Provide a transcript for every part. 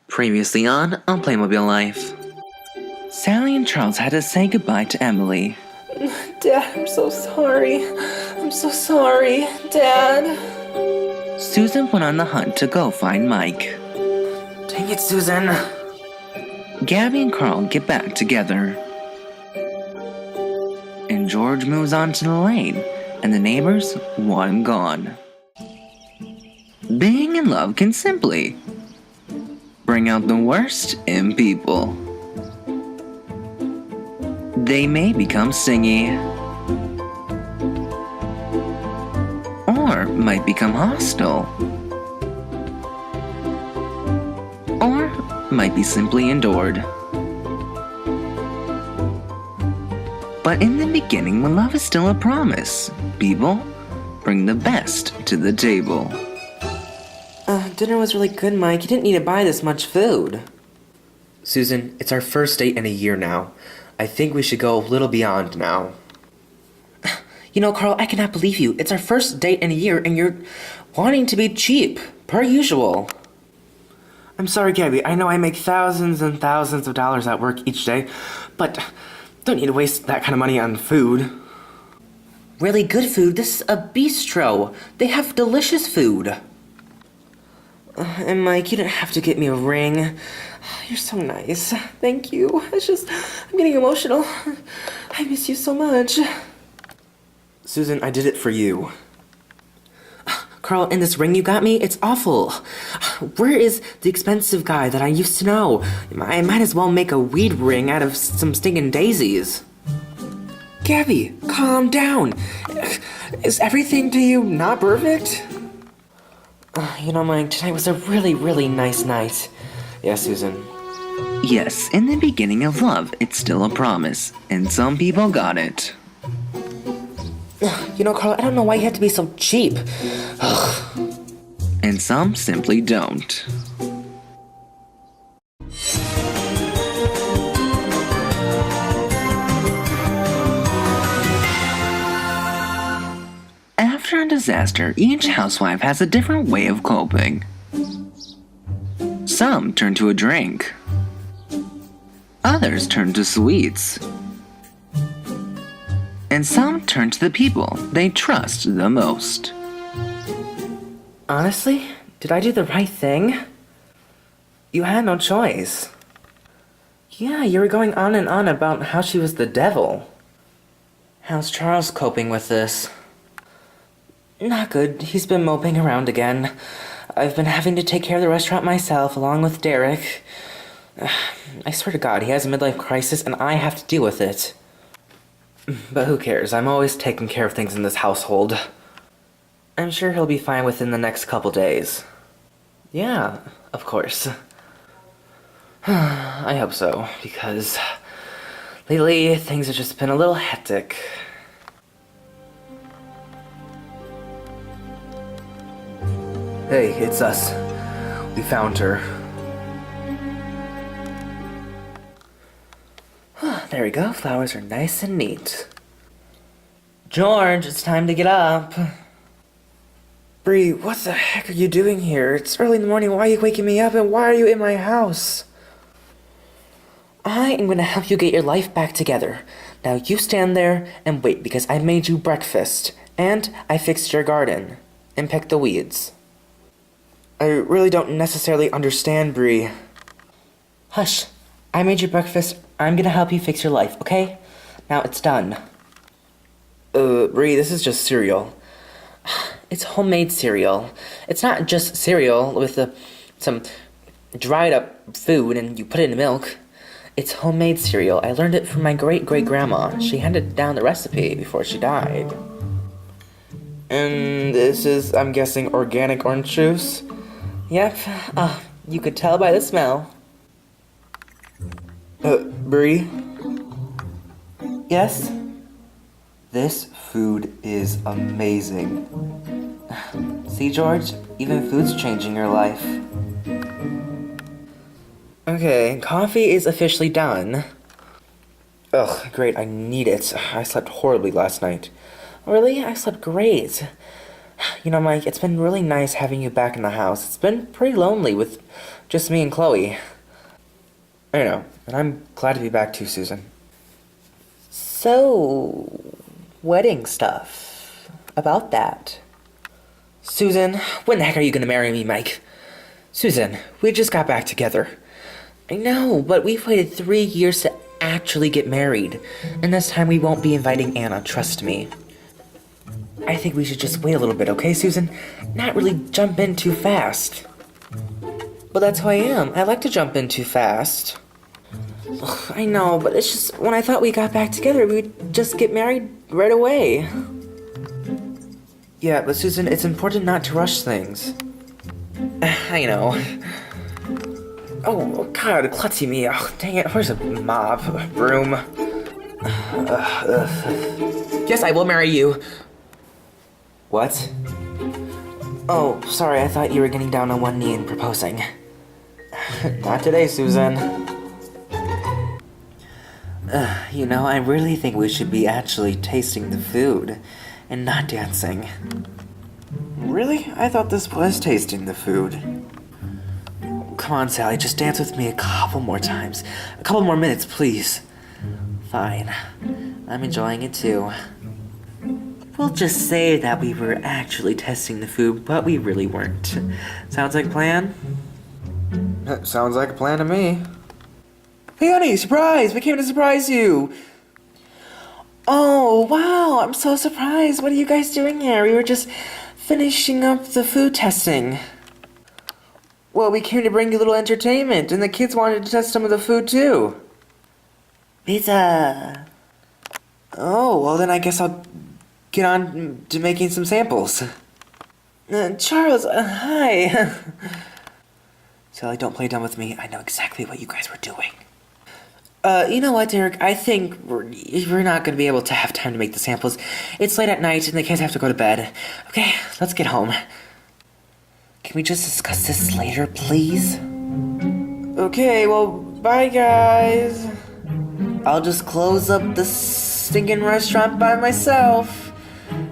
Previously on Playmobil Life. Sally and Charles had to say goodbye to Emily. Dad, I'm so sorry. I'm so sorry, Dad. Susan went on the hunt to go find Mike. Dang it, Susan. Gabby and Carl get back together. And George moves on to the lane, and the neighbors want him gone. Being in love can simply bring out the worst in people. They may become stingy, or might become hostile, or might be simply endured. But in the beginning, when love is still a promise, people bring the best to the table. Dinner was really good, Mike. You didn't need to buy this much food. Susan, it's our first date in a year now. I think we should go a little beyond now. You know, Carl, I cannot believe you. It's our first date in a year, and you're wanting to be cheap, per usual. I'm sorry, Gabby. I know I make thousands and thousands of dollars at work each day, but don't need to waste that kind of money on food. Really good food? This is a bistro. They have delicious food. And Mike, you didn't have to get me a ring. You're so nice. Thank you. I'm getting emotional. I miss you so much. Susan, I did it for you. Carl, and this ring you got me, it's awful. Where is the expensive guy that I used to know? I might as well make a weed ring out of some stinking daisies. Gabby, calm down. Is everything to you not perfect? You know, Mike, tonight was a really, really nice night. Yeah, Susan. Yes, in the beginning of love, it's still a promise, and some people got it. You know, Carl, I don't know why you have to be so cheap. And some simply don't. After a disaster, each housewife has a different way of coping. Some turn to a drink. Others turn to sweets. And some turn to the people they trust the most. Honestly, did I do the right thing? You had no choice. Yeah, you were going on and on about how she was the devil. How's Charles coping with this? Not good. He's been moping around again. I've been having to take care of the restaurant myself, along with Derek. I swear to God, he has a midlife crisis, and I have to deal with it. But who cares? I'm always taking care of things in this household. I'm sure he'll be fine within the next couple days. Yeah, of course. I hope so, because lately things have just been a little hectic. Hey, it's us. We found her. There we go. Flowers are nice and neat. George, it's time to get up. Bree, what the heck are you doing here? It's early in the morning. Why are you waking me up? And why are you in my house? I am going to help you get your life back together. Now you stand there and wait, because I made you breakfast. And I fixed your garden. And picked the weeds. I really don't necessarily understand, Bree. Hush. I made you breakfast. I'm gonna help you fix your life, okay? Now it's done. Bree, this is just cereal. It's homemade cereal. It's not just cereal with some dried up food and you put it in milk. It's homemade cereal. I learned it from my great-great-grandma. She handed down the recipe before she died. And this is, I'm guessing, organic orange juice? Yep. You could tell by the smell. Bree? Yes? This food is amazing. See, George? Even food's changing your life. Okay, coffee is officially done. Ugh, great, I need it. I slept horribly last night. Really? I slept great. You know, Mike, it's been really nice having you back in the house. It's been pretty lonely with Just me and Chloe. I know, and I'm glad to be back too, Susan. So, wedding stuff. About that. Susan, when the heck are you gonna marry me, Mike? Susan, we just got back together. I know, but we've waited 3 years to actually get married. And this time we won't be inviting Anna, trust me. I think we should just wait a little bit, okay, Susan? Not really jump in too fast. But that's who I am. I like to jump in too fast. Ugh, I know, but it's just when I thought we got back together, we'd just get married right away. Yeah, but Susan, it's important not to rush things. I know. Oh, God, klutzy me. Oh, dang it, where's a mop? Broom? Yes, I will marry you. What? Oh, sorry, I thought you were getting down on one knee and proposing. Not today, Susan. You know, I really think we should be actually tasting the food and not dancing. Really? I thought this was tasting the food. Come on, Sally, just dance with me a couple more times. A couple more minutes, please. Fine. I'm enjoying it too. We'll just say that we were actually testing the food, but we really weren't. Sounds like a plan? Sounds like a plan to me. Hey, honey, surprise! We came to surprise you! Oh, wow, I'm so surprised. What are you guys doing here? We were just finishing up the food testing. Well, we came to bring you a little entertainment, and the kids wanted to test some of the food, too. Pizza. Oh, well, then I guess I'll get on to making some samples. Charles, hi. Sally, don't play dumb with me. I know exactly what you guys were doing. You know what, Derek? I think we're not going to be able to have time to make the samples. It's late at night, and the kids have to go to bed. Okay, let's get home. Can we just discuss this later, please? Okay, well, bye, guys. I'll just close up the stinking restaurant by myself.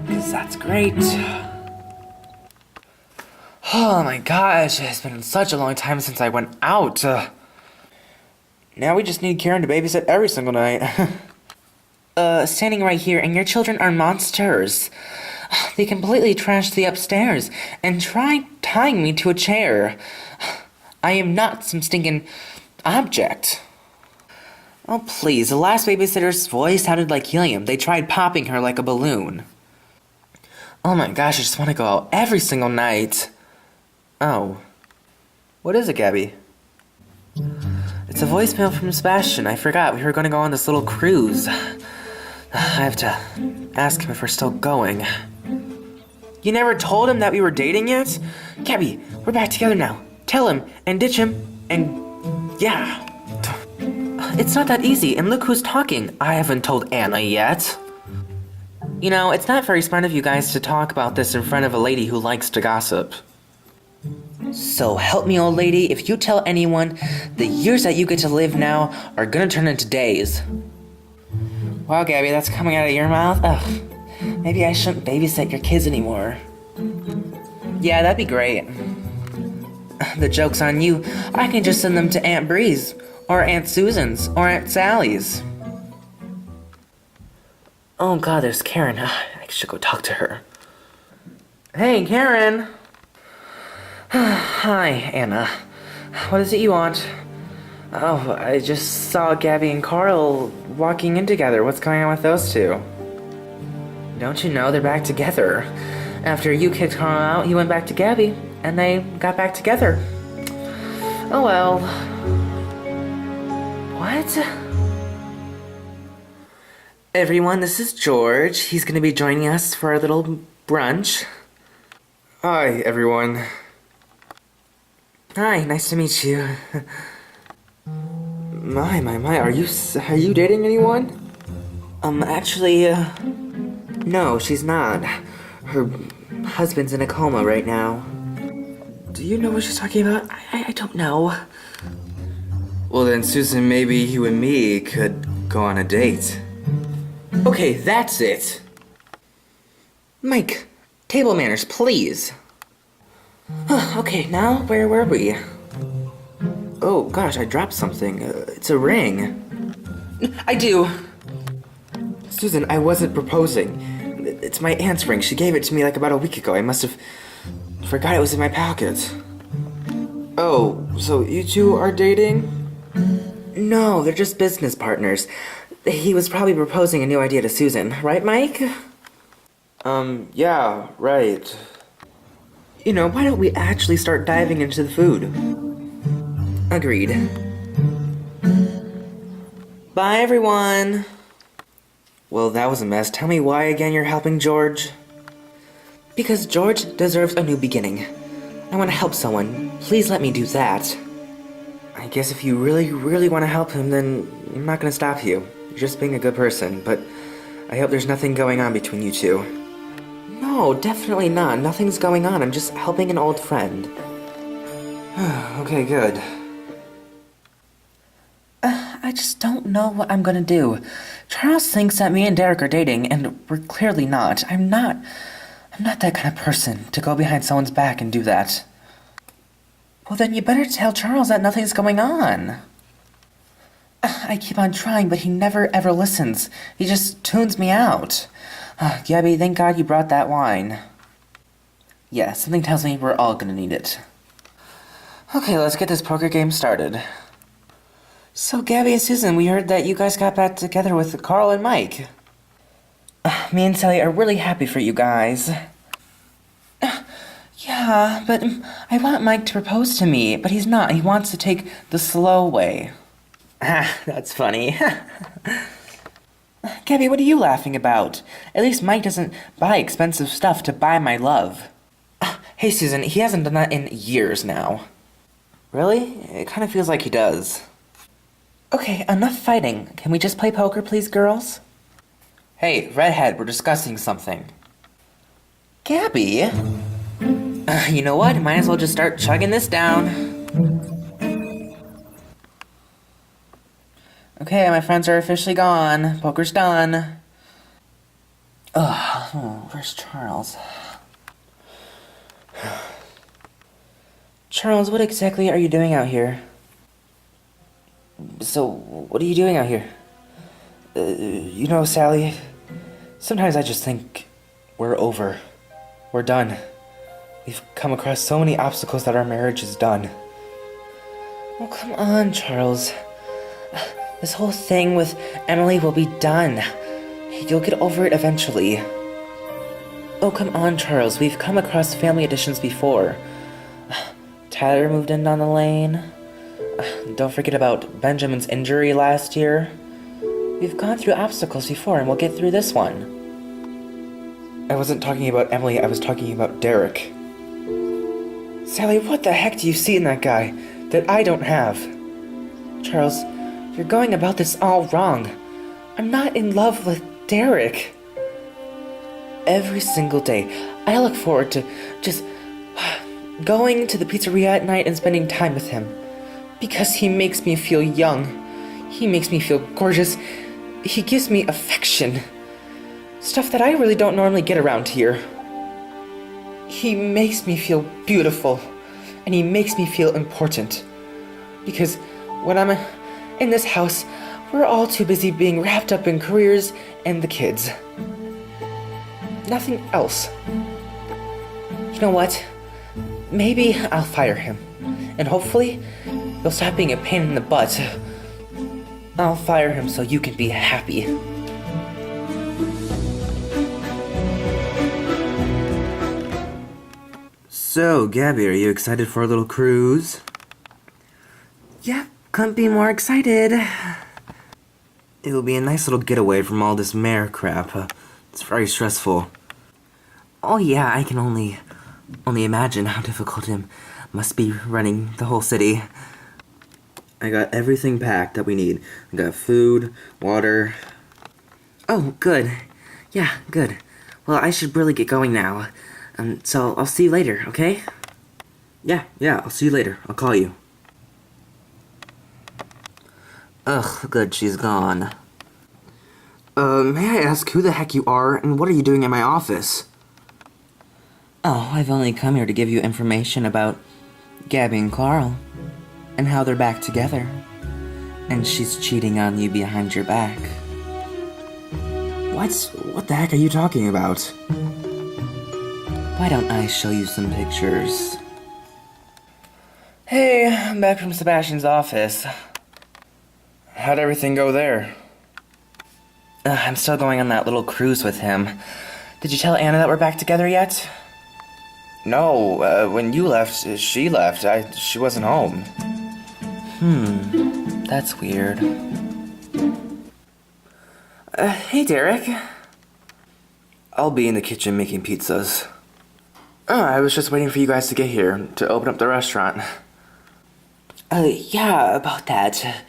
Because that's great. Oh my gosh, it's been such a long time since I went out. Now we just need Karen to babysit every single night. Standing right here, and your children are monsters. They completely trashed the upstairs and tried tying me to a chair. I am not some stinking object. Oh, please, the last babysitter's voice sounded like helium. They tried popping her like a balloon. Oh my gosh, I just want to go out every single night. Oh. What is it, Gabby? It's a voicemail from Sebastian. I forgot. We were going to go on this little cruise. I have to ask him if we're still going. You never told him that we were dating yet? Gabby, we're back together now. Tell him and ditch him and yeah. It's not that easy, and look who's talking. I haven't told Anna yet. You know, it's not very smart of you guys to talk about this in front of a lady who likes to gossip. So help me, old lady, if you tell anyone, the years that you get to live now are gonna turn into days. Wow, Gabby, that's coming out of your mouth? Ugh. Maybe I shouldn't babysit your kids anymore. Yeah, that'd be great. The joke's on you. I can just send them to Aunt Bree's, or Aunt Susan's, or Aunt Sally's. Oh god, there's Karen. I should go talk to her. Hey, Karen! Hi, Anna. What is it you want? Oh, I just saw Gabby and Carl walking in together. What's going on with those two? Don't you know they're back together? After you kicked Carl out, he went back to Gabby, and they got back together. Oh well. What? Everyone, this is George. He's gonna be joining us for our little brunch. Hi, everyone. Hi, nice to meet you. My, are you dating anyone? Actually, no, she's not. Her husband's in a coma right now. Do you know what she's talking about? I don't know. Well then, Susan, maybe you and me could go on a date. Okay, that's it. Mike, table manners, please. Okay, now where were we? Oh gosh, I dropped something. It's a ring. I do. Susan, I wasn't proposing. It's my aunt's ring. She gave it to me like about a week ago. I must have forgot it was in my pocket. Oh, so you two are dating? No, they're just business partners. He was probably proposing a new idea to Susan, right, Mike? Yeah, right. You know, why don't we actually start diving into the food? Agreed. Bye, everyone. Well, that was a mess. Tell me why again you're helping George? Because George deserves a new beginning. I want to help someone. Please let me do that. I guess if you really, really want to help him, then I'm not going to stop you. You're just being a good person, but I hope there's nothing going on between you two. No, definitely not. Nothing's going on. I'm just helping an old friend. Okay, good. I just don't know what I'm gonna do. Charles thinks that me and Derek are dating, and we're clearly not. I'm not that kind of person to go behind someone's back and do that. Well, then you better tell Charles that nothing's going on. I keep on trying, but he never ever listens. He just tunes me out. Gabby, thank God you brought that wine. Yeah, something tells me we're all gonna need it. Okay, let's get this poker game started. So, Gabby and Susan, we heard that you guys got back together with Carl and Mike. Me and Sally are really happy for you guys. Yeah, but I want Mike to propose to me, but he's not. He wants to take the slow way. That's funny. Gabby, what are you laughing about? At least Mike doesn't buy expensive stuff to buy my love. Hey, Susan, he hasn't done that in years now. Really? It kind of feels like he does. Okay, enough fighting. Can we just play poker, please, girls? Hey, redhead, we're discussing something. Gabby? You know what? Might as well just start chugging this down. Okay, my friends are officially gone. Poker's done. Where's Charles? Charles, what exactly are you doing out here? So, what are you doing out here? You know, Sally, sometimes I just think we're over. We're done. We've come across so many obstacles that our marriage is done. Oh, come on, Charles. This whole thing with Emily will be done. You'll get over it eventually. Oh, come on, Charles. We've come across family additions before. Tyler moved in down the lane. Don't forget about Benjamin's injury last year. We've gone through obstacles before, and we'll get through this one. I wasn't talking about Emily, I was talking about Derek. Sally, what the heck do you see in that guy that I don't have? Charles, you're going about this all wrong. I'm not in love with Derek. Every single day, I look forward to just going to the pizzeria at night and spending time with him. Because he makes me feel young. He makes me feel gorgeous. He gives me affection. Stuff that I really don't normally get around here. He makes me feel beautiful. And he makes me feel important. Because when I'm in this house, we're all too busy being wrapped up in careers and the kids. Nothing else. You know what? Maybe I'll fire him. And hopefully, he'll stop being a pain in the butt. I'll fire him so you can be happy. So, Gabby, are you excited for a little cruise? Yep, couldn't be more excited. It'll be a nice little getaway from all this mayor crap. It's very stressful. Oh yeah, I can only imagine how difficult it must be running the whole city. I got everything packed that we need. I got food, water. Oh, good. Yeah, good. Well, I should really get going now. So I'll see you later, okay? Yeah, I'll see you later. I'll call you. Ugh, good, she's gone. May I ask who the heck you are, and what are you doing in my office? Oh, I've only come here to give you information about Gabby and Carl. and how they're back together. And she's cheating on you behind your back. What the heck are you talking about? Why don't I show you some pictures? Hey, I'm back from Sebastian's office. How'd everything go there? I'm still going on that little cruise with him. Did you tell Anna that we're back together yet? No, when you left, she left. She wasn't home. That's weird. Hey, Derek. I'll be in the kitchen making pizzas. Oh, I was just waiting for you guys to get here to open up the restaurant. Yeah, about that.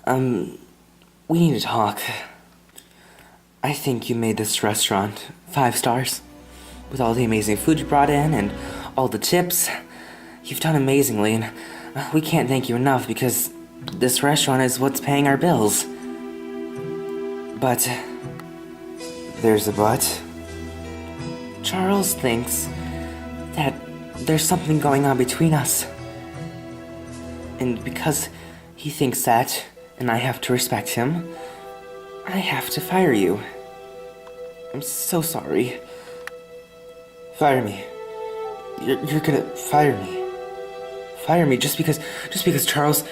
We need to talk. I think you made this restaurant 5 stars. With all the amazing food you brought in and all the tips. You've done amazingly, and we can't thank you enough because this restaurant is what's paying our bills. But there's a but. Charles thinks that there's something going on between us. And because he thinks that, and I have to respect him, I have to fire you. I'm so sorry. Fire me. You're gonna fire me. Fire me just because Charles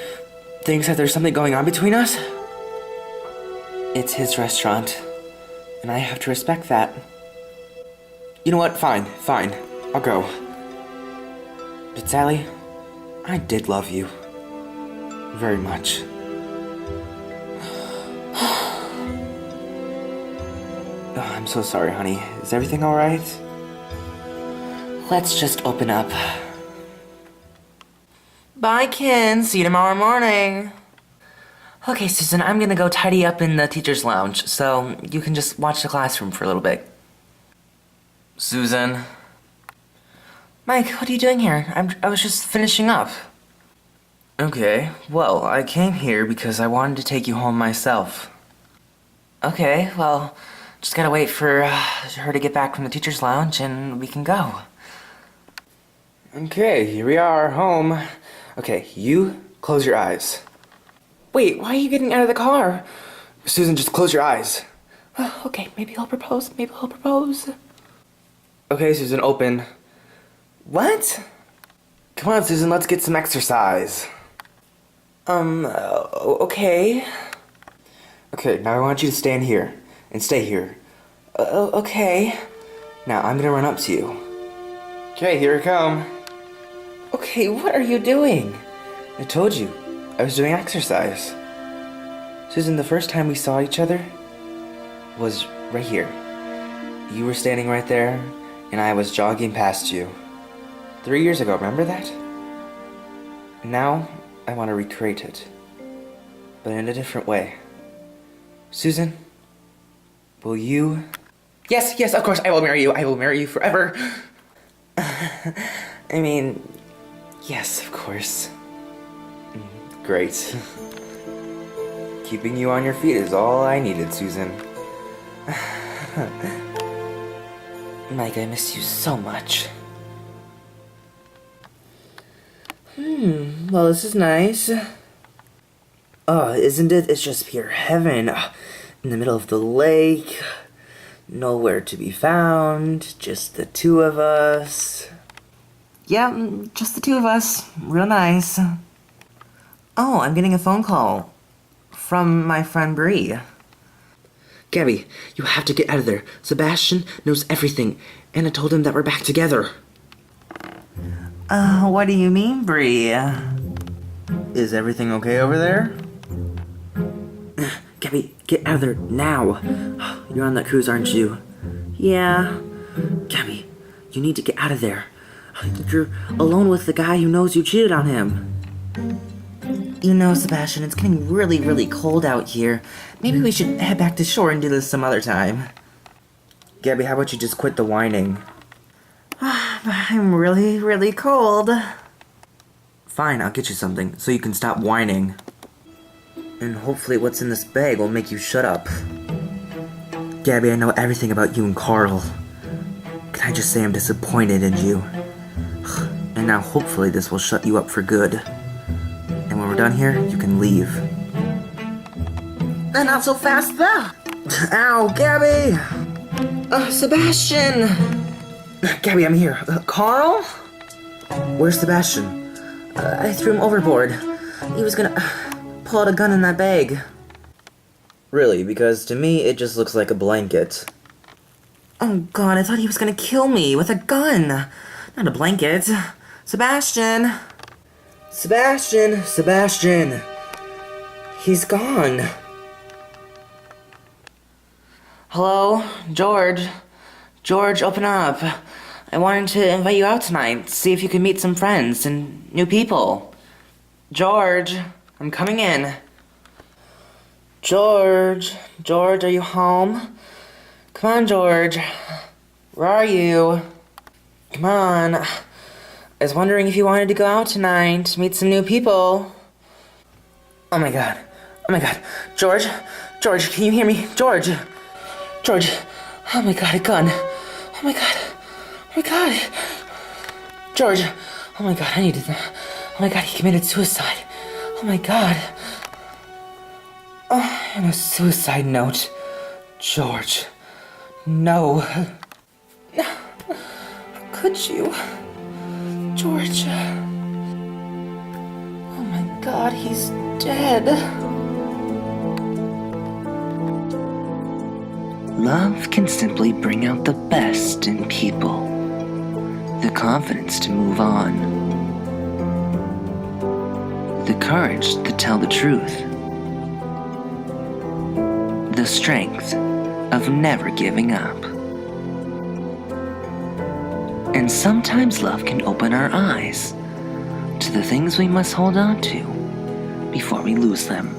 thinks that there's something going on between us? It's his restaurant, and I have to respect that. You know what? Fine. I'll go. But Sally, I did love you. Very much. Oh, I'm so sorry, honey. Is everything alright? Let's just open up. Bye, Ken. See you tomorrow morning. Okay, Susan, I'm gonna go tidy up in the teacher's lounge, so you can just watch the classroom for a little bit. Susan? Mike, what are you doing here? I was just finishing up. Okay, well, I came here because I wanted to take you home myself. Okay, well, just gotta wait for her to get back from the teacher's lounge and we can go. Okay, here we are, home. Okay, you close your eyes. Wait, why are you getting out of the car? Susan, just close your eyes. Okay, maybe I'll propose. Okay, Susan, open. What? Come on, Susan, let's get some exercise. Okay. Okay, now I want you to stand here and stay here. Okay. Now I'm gonna run up to you. Okay, here I come. Okay, what are you doing? I told you, I was doing exercise. Susan, the first time we saw each other was right here. You were standing right there, and I was jogging past you. 3 years ago, remember that? Now, I want to recreate it, but in a different way. Susan, will you... Yes, of course, I will marry you. I will marry you forever. I mean, yes, of course. Great. Keeping you on your feet is all I needed, Susan. Mike, I miss you so much. Well, this is nice. Oh, isn't it? It's just pure heaven. In the middle of the lake. Nowhere to be found. Just the two of us. Yeah, just the two of us. Real nice. Oh, I'm getting a phone call from my friend Bree. Gabby, you have to get out of there. Sebastian knows everything. Anna told him that we're back together. What do you mean, Bree? Is everything okay over there? Gabby, get out of there now. You're on that cruise, aren't you? Yeah. Gabby, you need to get out of there. You're alone with the guy who knows you cheated on him. You know, Sebastian, it's getting really, really cold out here. Maybe we should head back to shore and do this some other time. Gabby, how about you just quit the whining? I'm really, really cold. Fine, I'll get you something, so you can stop whining. And hopefully what's in this bag will make you shut up. Gabby, I know everything about you and Carl. Can I just say I'm disappointed in you? And now hopefully this will shut you up for good. And done here, you can leave. Not so fast, though! Ow, Gabby! Sebastian! Gabby, I'm here. Carl? Where's Sebastian? I threw him overboard. He was gonna pull out a gun in that bag. Really, because to me, it just looks like a blanket. Oh god, I thought he was gonna kill me with a gun! Not a blanket. Sebastian! Sebastian! He's gone. Hello? George? George, open up. I wanted to invite you out tonight, see if you could meet some friends and new people. George, I'm coming in. George, are you home? Come on, George. Where are you? Come on. I was wondering if you wanted to go out tonight, meet some new people. Oh my god. George, can you hear me? George. Oh my god, a gun. Oh my god. George. Oh my god, I need to... Oh my god, he committed suicide. Oh my god. Oh, and a suicide note. George. No. How could you? George. Oh my god, he's dead. Love can simply bring out the best in people. The confidence to move on. The courage to tell the truth. The strength of never giving up. And sometimes love can open our eyes to the things we must hold on to before we lose them.